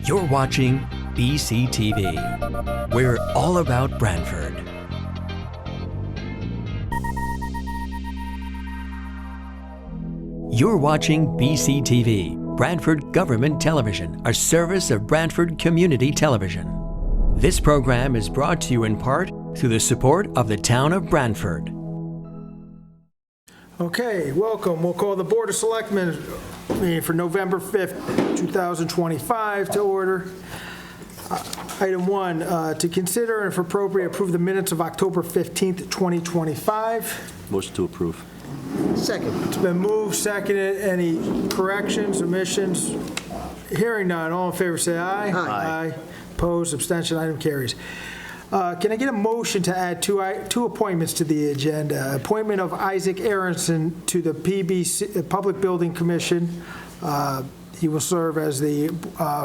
You're watching BCTV. We're all about Branford. You're watching BCTV, Branford Government Television, a service of Branford Community Television. This program is brought to you in part through the support of the town of Branford. Okay, welcome. We'll call the Board of Selectmen meeting for November 5th, 2025 to order. Item 1, to consider and if appropriate approve the minutes of October 15th, 2025. Motion to approve. Second. It's been moved, seconded. Any corrections, omissions? Hearing none. All in favor say aye. Aye. Opposed, abstention, item carries. Can I get a motion to add two appointments to the agenda? Appointment of Isaac Aronson to the PBC, Public Building Commission. He will serve as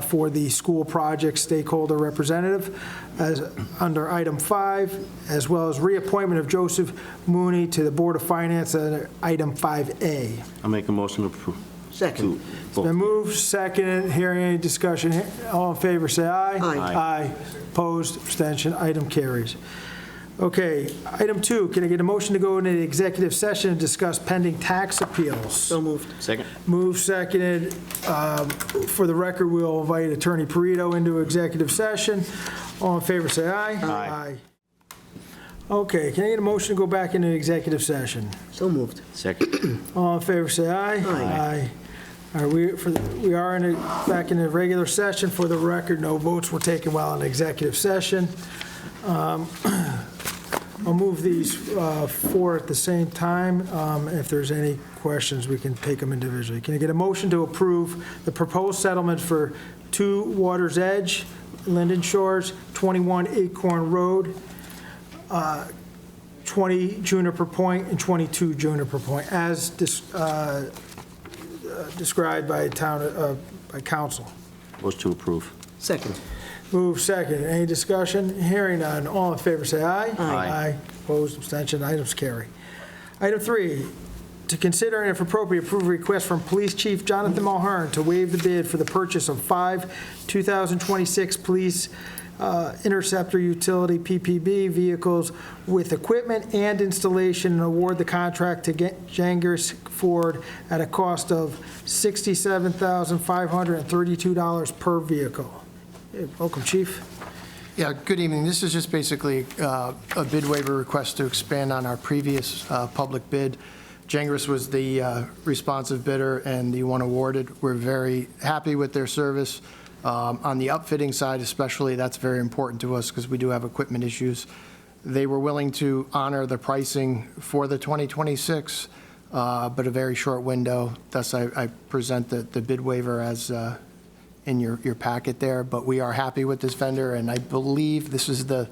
for the school project stakeholder representative as under item 5, as well as reappointment of Joseph Mooney to the Board of Finance under item 5A. I'll make a motion to approve. Second. It's been moved, seconded. Hearing any discussion? All in favor, say aye. Aye. Aye. Opposed, abstention, item carries. Okay, item 2, can I get a motion to go into the executive session and discuss pending tax appeals? So moved. Second. Moved, seconded. For the record, we'll invite Attorney Perito into executive session. All in favor, say aye. Aye. Okay, can I get a motion to go back into executive session? So moved. Second. All in favor, say aye. Aye. All right, we are back in the regular session. For the record, no votes were taken while in executive session. I'll move these 4 at the same time. If there's any questions, we can take them individually. Can I get a motion to approve the proposed settlement for 2 Water's Edge, Linden Shores, 21 Acorn Road, 20 Juniper Point, and 22 Juniper Point, as described by by council. Motion to approve. Second. Move second. Any discussion? Hearing none. All in favor say aye. Aye. Opposed, abstention, items carry. Item 3, to consider and if appropriate approve a request from Police Chief Jonathan Mulhern to waive the bid for the purchase of 5 2026 Police Interceptor Utility PPB vehicles with equipment and installation and award the contract to Jangers Ford at a cost of $67,532 per vehicle. Hey, welcome, Chief. Yeah, good evening. This is just basically a bid waiver request to expand on our previous public bid. Jangers was the responsive bidder and the one awarded. We're very happy with their service. On the upfitting side especially, that's very important to us because we do have equipment issues. They were willing to honor the pricing for the 2026, but a very short window. Thus, I present the bid waiver as in your packet there, but we are happy with this vendor, and I believe this is the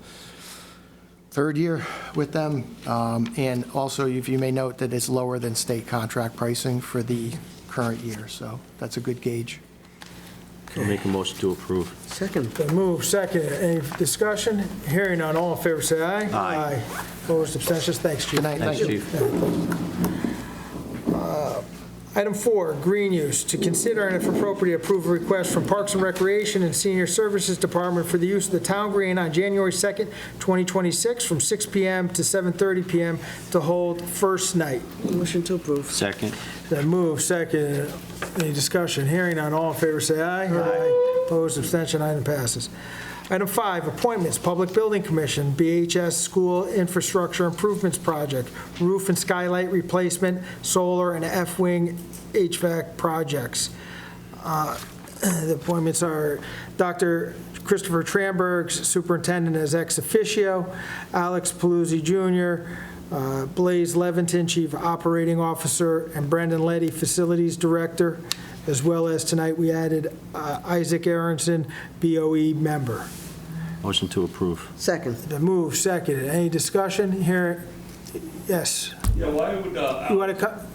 3rd year with them. And also, if you may note that it's lower than state contract pricing for the current year, so that's a good gauge. I'll make a motion to approve. Second. Been moved, second. Any discussion? Hearing none. All in favor, say aye. Aye. Opposed, abstentions. Thanks, Chief. Good night. Thanks, Chief. Item 4, green use. To consider and if appropriate approve a request from Parks and Recreation and Senior Services Department for the use of the town green on January 2nd, 2026 from 6 p.m. to 7:30 p.m. to hold first night. Motion to approve. Second. Then move, second. Any discussion? Hearing none. All in favor, say aye. Aye. Opposed, abstention, item passes. Item 5, appointments, Public Building Commission, BHS School Infrastructure Improvements Project, roof and skylight replacement, solar and F-wing HVAC projects. The appointments are Dr. Christopher Tramberg, Superintendent as ex officio, Alex Paluzzi Jr., Blaze Leventon, Chief Operating Officer, and Brendan Letty, Facilities Director, as well as tonight we added Isaac Aronson, BOE member. Motion to approve. Second. The move, seconded. Any discussion here? Yes. Yeah, why would,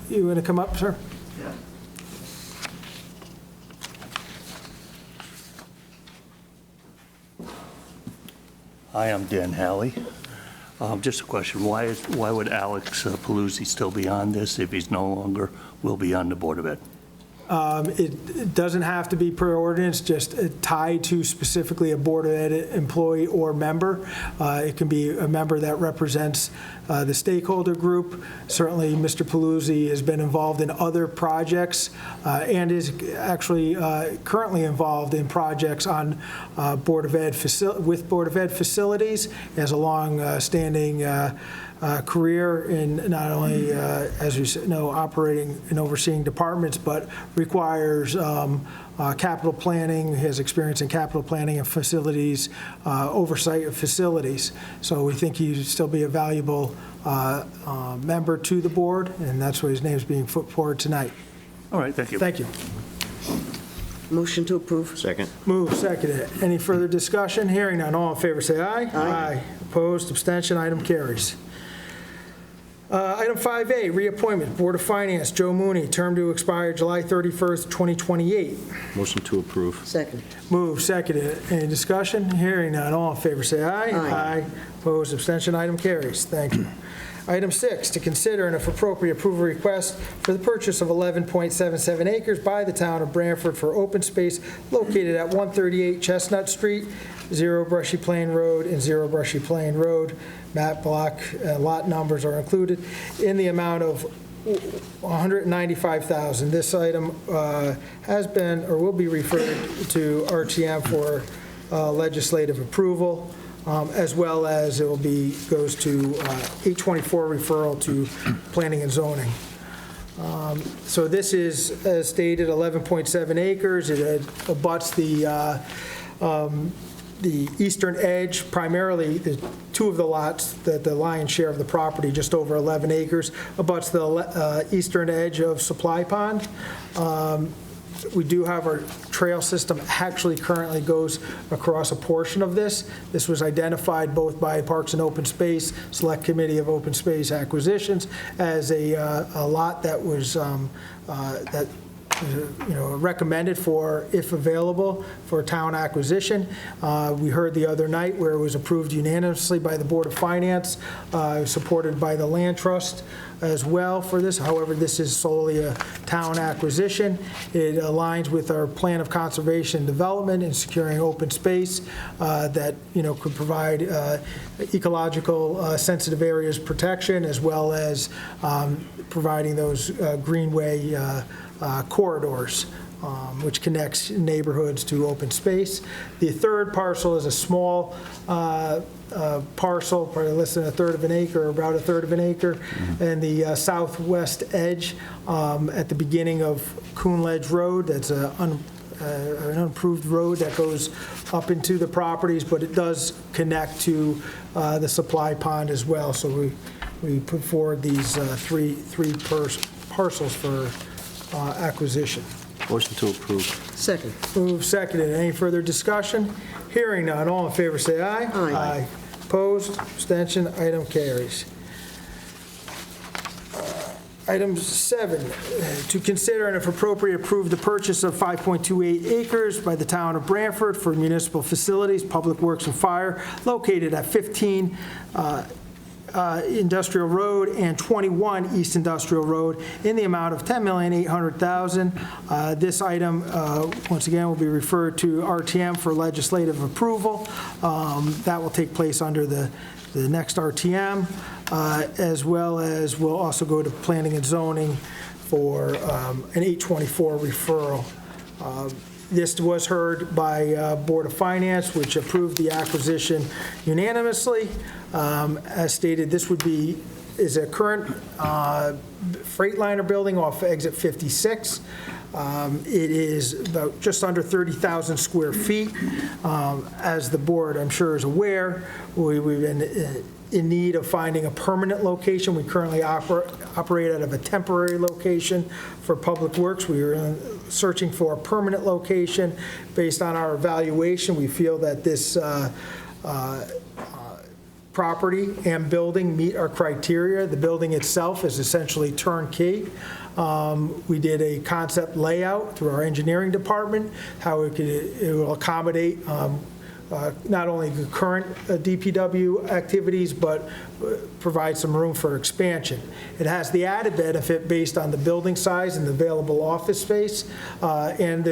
You want to come up, sir? Yeah. Hi, I'm Dan Halley. Just a question, why would Alex Paluzzi still be on this if he's no longer will be on the Board of Ed? It doesn't have to be per ordinance, just tied to specifically a Board of Ed employee or member. It can be a member that represents the stakeholder group. Certainly, Mr. Paluzzi has been involved in other projects and is actually currently involved in projects on Board of Ed with Board of Ed facilities. He has a long-standing career in not only, as you know, operating and overseeing departments, but requires capital planning, has experience in capital planning and facilities, oversight of facilities. So we think he'd still be a valuable member to the board, and that's why his name is being put forward tonight. All right, thank you. Thank you. Motion to approve. Second. Move, seconded. Any further discussion? Hearing none. All in favor, say aye. Aye. Opposed, abstention, item carries. Item 5A, reappointment, Board of Finance, Joe Mooney, term to expire July 31st, 2028. Motion to approve. Second. Move, seconded. Any discussion? Hearing none. All in favor, say aye. Aye. Opposed, abstention, item carries. Thank you. Item 6, to consider and if appropriate, approve a request for the purchase of 11.77 acres by the town of Branford for open space located at 138 Chestnut Street, 0 Brushy Plain Road, and 0 Brushy Plain Road. Map block, lot numbers are included in the amount of $195,000. This item has been or will be referred to RTM for legislative approval. As well as it will goes to 824 referral to planning and zoning. So this is, as stated, 11.7 acres. It abuts the eastern edge, primarily the two of the lots, the lion's share of the property, just over 11 acres, abuts the eastern edge of Supply Pond. We do have our trail system actually currently goes across a portion of this. This was identified both by Parks and Open Space, Select Committee of Open Space Acquisitions, as a lot that was recommended for, if available, for town acquisition. We heard the other night where it was approved unanimously by the Board of Finance, supported by the Land Trust as well for this. However, this is solely a town acquisition. It aligns with our plan of conservation and development and securing open space that could provide ecological sensitive areas protection, as well as providing those greenway corridors, which connects neighborhoods to open space. The third parcel is a small parcel, probably less than a third of an acre, or about a third of an acre, and the southwest edge at the beginning of Coonledge Road. That's an unimproved road that goes up into the properties, but it does connect to the Supply Pond as well. So we put forward these three parcels for acquisition. Motion to approve. Second. Move seconded. Any further discussion? Hearing none. All in favor, say aye. Aye. Opposed? Abstention? Item carries. Item 7, to consider and if appropriate, approve the purchase of 5.28 acres by the town of Branford for municipal facilities, public works and fire, located at 15 Industrial Road and 21 East Industrial Road in the amount of $10,800,000. This item, once again, will be referred to RTM for legislative approval. That will take place under the next RTM, as well as will also go to planning and zoning for an 824 referral. This was heard by Board of Finance, which approved the acquisition unanimously. As stated, this is a current Freightliner building off exit 56. It is about just under 30,000 square feet. As the board, I'm sure, is aware, we've been in need of finding a permanent location. We currently operate out of a temporary location for Public Works. We are searching for a permanent location. Based on our evaluation, we feel that this property and building meet our criteria. The building itself is essentially turnkey. We did a concept layout through our engineering department, how it will accommodate not only the current DPW activities, but provide some room for expansion. It has the added benefit based on the building size and the available office space, and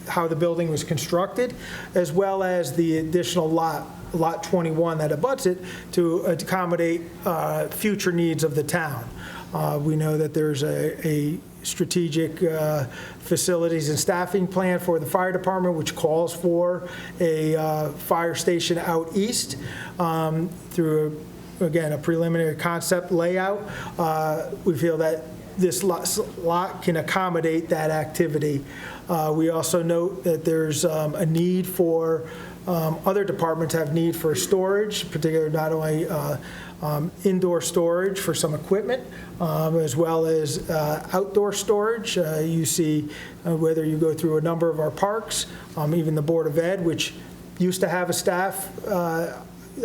how the building was constructed, as well as the additional lot 21 that abuts it, to accommodate future needs of the town. We know that there's a strategic facilities and staffing plan for the fire department, which calls for a fire station out east through, again, a preliminary concept layout. We feel that this lot can accommodate that activity. We also note that there's a need for, other departments have need for storage, particularly not only indoor storage for some equipment, as well as outdoor storage. You see, whether you go through a number of our parks, even the Board of Ed, which used to have a staff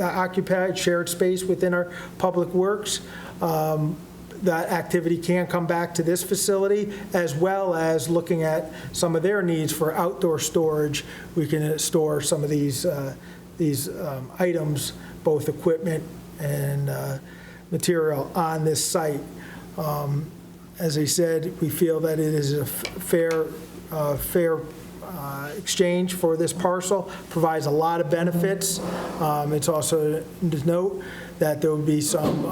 occupied shared space within our public works. That activity can come back to this facility, as well as looking at some of their needs for outdoor storage. We can store some of these items, both equipment and material, on this site. As I said, we feel that it is a fair exchange for this parcel, provides a lot of benefits. It's also to note that there will be some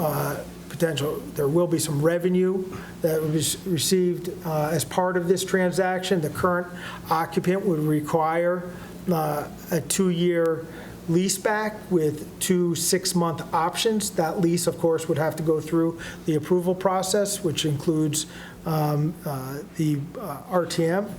there will be some revenue that will be received as part of this transaction. The current occupant would require a 2-year lease back with 2 6-month options. That lease, of course, would have to go through the approval process, which includes the RTM.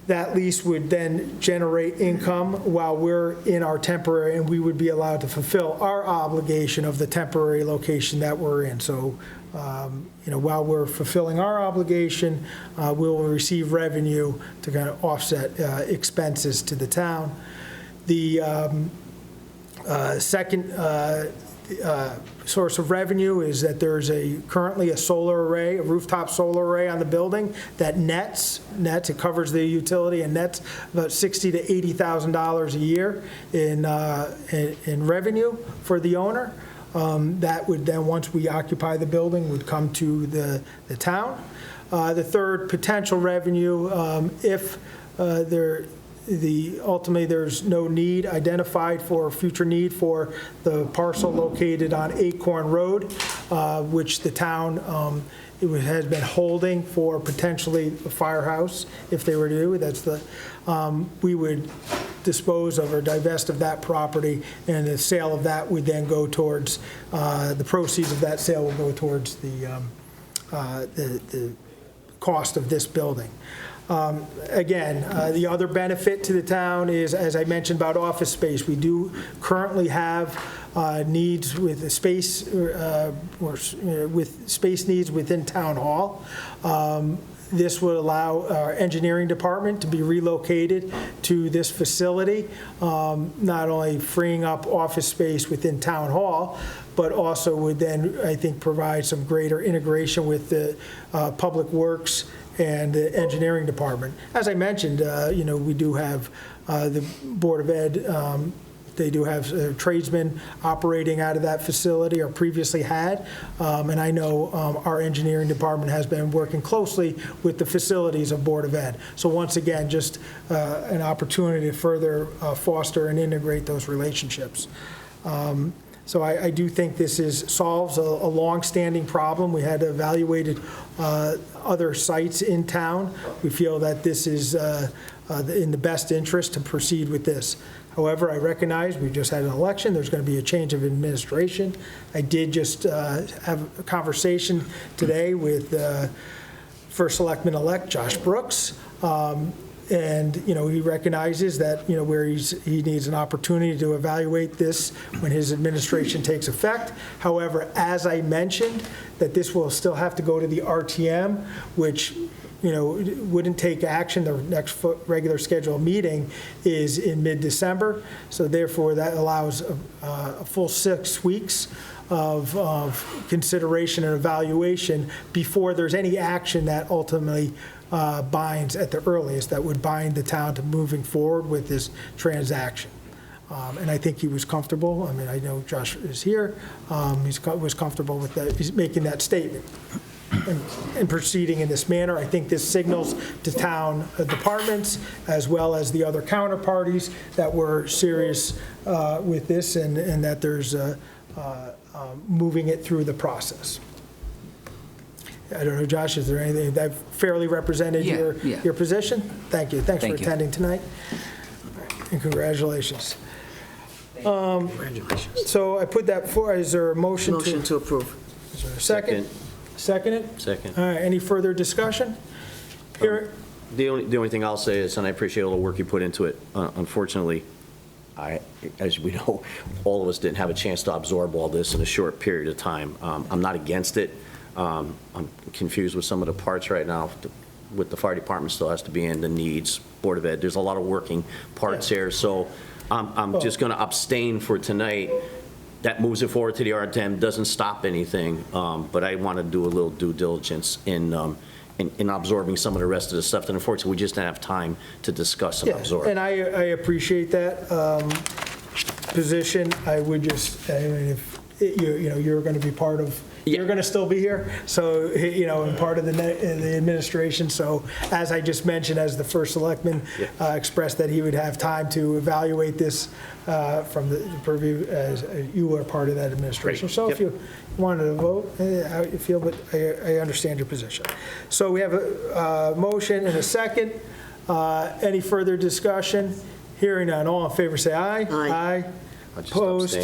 That lease would then generate income while we're in our temporary, and we would be allowed to fulfill our obligation of the temporary location that we're in. So, while we're fulfilling our obligation, we'll receive revenue to kind of offset expenses to the town. The second source of revenue is that there's currently a solar array, a rooftop solar array on the building that nets, it covers the utility and nets about $60,000 to $80,000 a year in revenue for the owner. That would then, once we occupy the building, would come to the town. The third potential revenue, if ultimately there's no need identified for future need for the parcel located on Acorn Road, which the town has been holding for potentially a firehouse if they were to do it. We would dispose of or divest of that property, and the sale of that would then go towards, the proceeds of that sale will go towards the cost of this building. Again, the other benefit to the town is, as I mentioned about office space, we do currently have needs with space, with space needs within Town Hall. This would allow our engineering department to be relocated to this facility, not only freeing up office space within Town Hall, but also would then, I think, provide some greater integration with the Public Works and the engineering department. As I mentioned, we do have the Board of Ed, they do have tradesmen operating out of that facility, or previously had, and I know our engineering department has been working closely with the facilities of Board of Ed. So once again, just an opportunity to further foster and integrate those relationships. So I do think this solves a long-standing problem. We had evaluated other sites in town. We feel that this is in the best interest to proceed with this. However, I recognize we just had an election. There's going to be a change of administration. I did just have a conversation today with First Selectman-elect Josh Brooks. And, he recognizes that, where he needs an opportunity to evaluate this when his administration takes effect. However, as I mentioned, that this will still have to go to the RTM, which, wouldn't take action. The next regular scheduled meeting is in mid-December. So therefore, that allows a full 6 weeks of consideration and evaluation before there's any action that ultimately binds at the earliest that would bind the town to moving forward with this transaction. And I think he was comfortable. I mean, I know Josh is here. Was comfortable with that. He's making that statement and proceeding in this manner. I think this signals to town departments as well as the other counterparties that we're serious with this and that there's moving it through the process. I don't know, Josh, is there anything that fairly represented your position? Thank you. Thanks for attending tonight. And congratulations. So I put that forward. Is there a motion to? Motion to approve. Is there a second? Second it? Second. All right, any further discussion? Here, The only thing I'll say is, and I appreciate all the work you put into it, unfortunately, as we know, all of us didn't have a chance to absorb all this in a short period of time. I'm not against it. I'm confused with some of the parts right now. With the fire department still has to be in, the needs, Board of Ed, there's a lot of working parts here. So I'm just going to abstain for tonight. That moves it forward to the RTM, doesn't stop anything, but I want to do a little due diligence in absorbing some of the rest of the stuff that unfortunately we just didn't have time to discuss and absorb. and I appreciate that position. I would just, I mean, if you're going to be part of, you're going to still be here, so, and part of the administration. So as I just mentioned, as the first selectman expressed that he would have time to evaluate this from the purview as you are part of that administration. Great. So if you wanted to vote, how you feel, but I understand your position. So we have a motion and a second. Any further discussion? Hearing none. All in favor say aye. Aye. I'll just Opposed?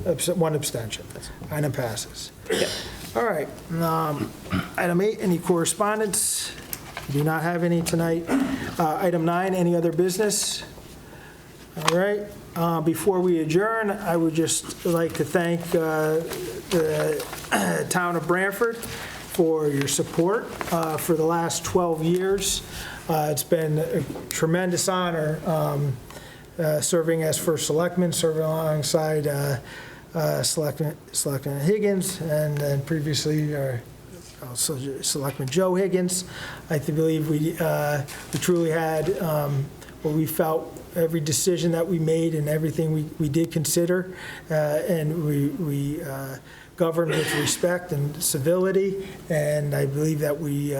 abstain. One abstention. Item passes. All right. Item 8, any correspondence? We do not have any tonight. Item 9, any other business? All right. Before we adjourn, I would just like to thank the town of Branford for your support for the last 12 years. It's been a tremendous honor serving as first selectman, serving alongside Selectman Higgins, and then previously also Selectman Joe Higgins. I believe we truly had what we felt, every decision that we made and everything we did consider, and we governed with respect and civility, and I believe that we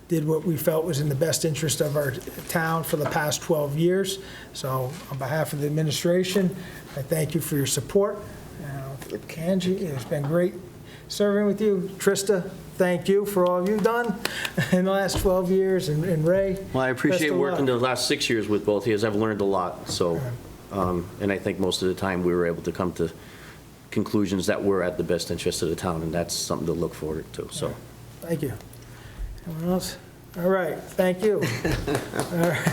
did what we felt was in the best interest of our town for the past 12 years. So on behalf of the administration, I thank you for your support. Angie, it's been great serving with you. Trista, thank you for all you've done in the last 12 years, and Ray. Well, I appreciate best of working the luck. last 6 years with both of you. I've learned a lot. So, and I think most of the time we were able to come to conclusions that were at the best interest of the town, and that's something to look forward to. So, Thank you. Anyone else? All right, thank you. All right.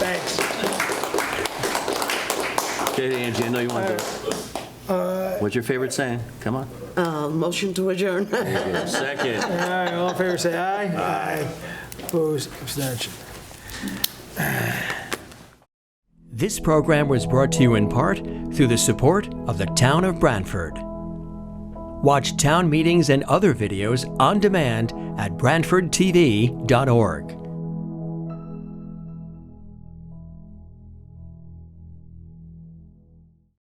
Thanks. okay, Angie, I know you want to. What's your favorite saying? Come on. Motion to adjourn. Second. All right, all in favor, say aye. Aye. Opposed, abstention. This program was brought to you in part through the support of the Town of Branford. Watch town meetings and other videos on demand at BranfordTV.org.